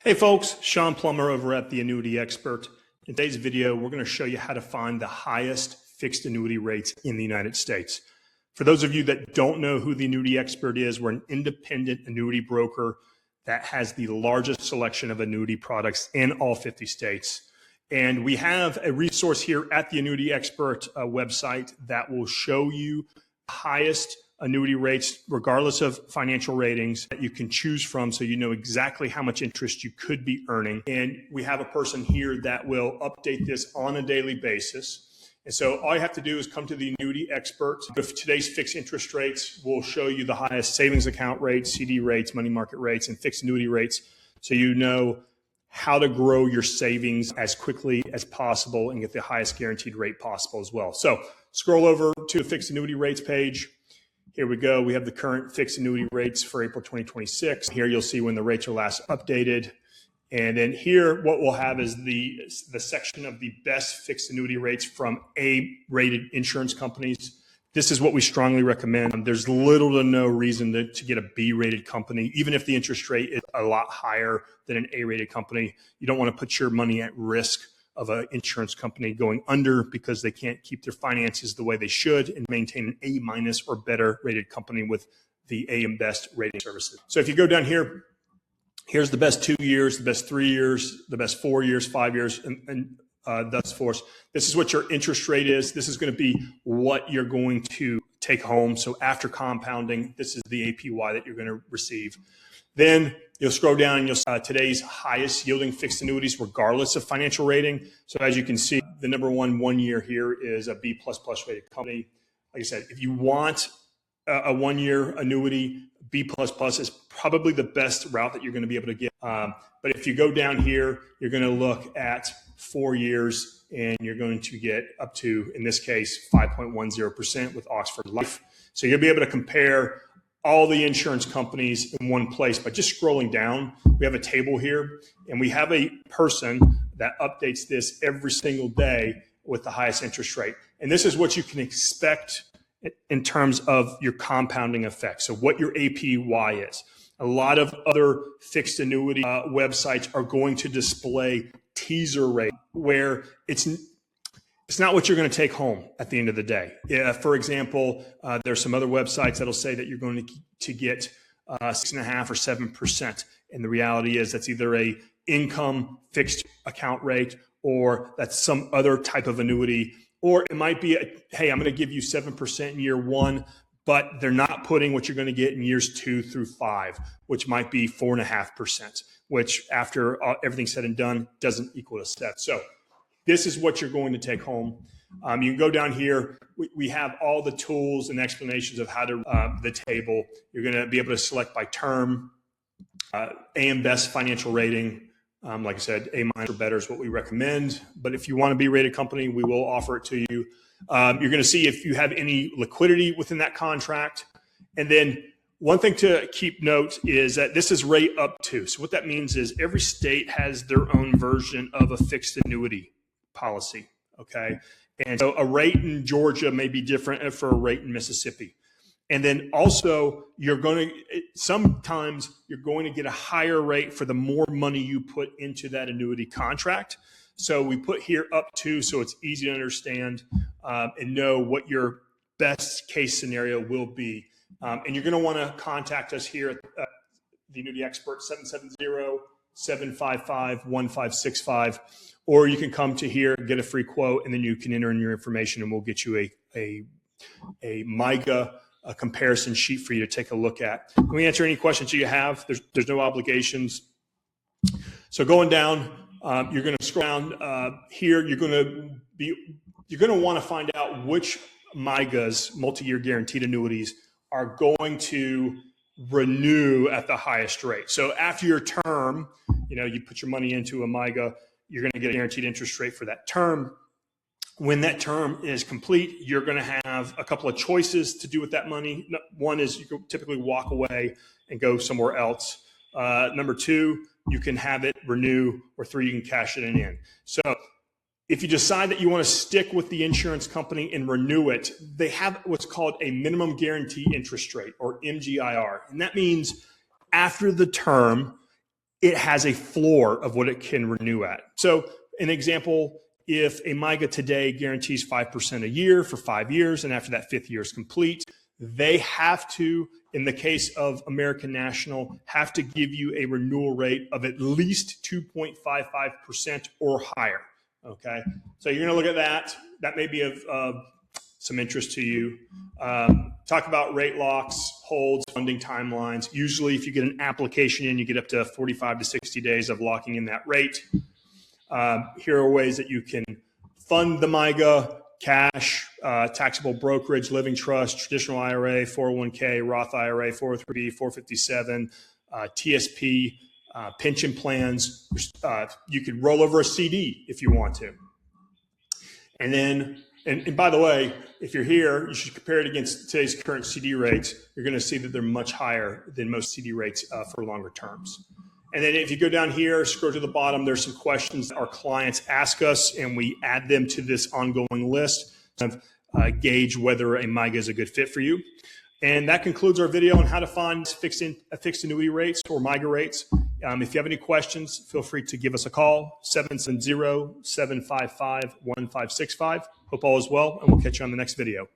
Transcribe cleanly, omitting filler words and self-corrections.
Hey folks, Shawn Plummer over at the Annuity Expert. In today's video, we're going to show you how to find the highest fixed annuity rates in the United States. For those of you that don't know who the Annuity Expert is, we're an independent annuity broker that has the largest selection of annuity products in all 50 states. And we have a resource here at the Annuity Expert website that will show you the highest annuity rates, regardless of financial ratings, that you can choose from so you know exactly how much interest you could be earning. And we have a person here that will update this on a daily basis. And so all you have to do is come to the Annuity Expert. With today's fixed interest rates, we'll show you the highest savings account rates, CD rates, money market rates, and fixed annuity rates, so you know how to grow your savings as quickly as possible and get the highest guaranteed rate possible as well. So scroll over to the fixed annuity rates page. Here we go. We have the current fixed annuity rates for April 2026. Here you'll see when the rates are last updated. And then here what we'll have is the section of the best fixed annuity rates from A-rated insurance companies. This is what we strongly recommend. There's little to no reason to get a B-rated company, even if the interest rate is a lot higher than an A-rated company. You don't want to put your money at risk of an insurance company going under because they can't keep their finances the way they should and maintain an A- or better rated company with the AM Best rating services. So if you go down here, here's the best 2 years, the best 3 years, the best 4 years, 5 years, and thus forth. This is what your interest rate is. This is going to be what you're going to take home. So after compounding, this is the APY that you're going to receive. Then you'll scroll down and you'll see today's highest yielding fixed annuities, regardless of financial rating. So as you can see, the number 1 year here is a B++ rated company. Like I said, if you want a 1 year annuity, B++ is probably the best route that you're going to be able to get. But if you go down here, you're going to look at 4 years and you're going to get up to, in this case, 5.10% with Oxford Life. So you'll be able to compare all the insurance companies in one place by just scrolling down. We have a table here, and we have a person that updates this every single day with the highest interest rate. And this is what you can expect in terms of your compounding effect. So what your APY is. A lot of other fixed annuity websites are going to display teaser rate, where it's not what you're going to take home at the end of the day. For example, there's some other websites that'll say that you're going to get 6.5% or 7%. And the reality is that's either a income fixed account rate, or that's some other type of annuity. Or it might be, hey, I'm going to give you 7% in year 1, but they're not putting what you're going to get in years 2 through 5, which might be 4.5%, which after everything's said and done doesn't equal a set. So this is what you're going to take home. You can go down here. We have all the tools and explanations of how to the table. You're going to be able to select by term, AM Best financial rating. Like I said, A- or better is what we recommend. But if you want to be a rated company, we will offer it to you. You're going to see if you have any liquidity within that contract. And then one thing to keep note is that this is rate up to. So what that means is every state has their own version of a fixed annuity policy, okay? And so a rate in Georgia may be different for a rate in Mississippi. And then also sometimes you're going to get a higher rate for the more money you put into that annuity contract. So we put here up to, so it's easy to understand and know what your best case scenario will be. And you're going to want to contact us here at the Annuity Expert, 770-755-1565. Or you can come to here, get a free quote, and then you can enter in your information, and we'll get you a MYGA comparison sheet for you to take a look at. Can we answer any questions you have? There's no obligations. So going down, you're going to scroll down here. You're going to want to find out which MYGAs, multi-year guaranteed annuities, are going to renew at the highest rate. So after your term, you put your money into a MYGA, you're going to get a guaranteed interest rate for that term. When that term is complete, you're going to have a couple of choices to do with that money. One is you can typically walk away and go somewhere else. Number 2, you can have it renew, or 3, you can cash it in. So if you decide that you want to stick with the insurance company and renew it, they have what's called a minimum guarantee interest rate, or MGIR. And that means after the term, it has a floor of what it can renew at. So an example, if a MYGA today guarantees 5% a year for 5 years, and after that 5th year is complete, they have to, in the case of American National, have to give you a renewal rate of at least 2.55% or higher. Okay, so you're going to look at that. That may be of some interest to you. Talk about rate locks, holds, funding timelines. Usually, if you get an application in, you get up to 45 to 60 days of locking in that rate. Here are ways that you can fund the MYGA: cash, taxable brokerage, living trust, traditional IRA, 401k, Roth IRA, 403b, 457, TSP, pension plans. You could roll over a CD if you want to. And then, and by the way, if you're here, you should compare it against today's current CD rates. You're going to see that they're much higher than most CD rates for longer terms. And then if you go down here, scroll to the bottom, there's some questions that our clients ask us, and we add them to this ongoing list to gauge whether a MYGA is a good fit for you. And that concludes our video on how to find fixed annuity rates or MYGA rates. If you have any questions, feel free to give us a call, 770-755-1565. Hope all is well, and we'll catch you on the next video.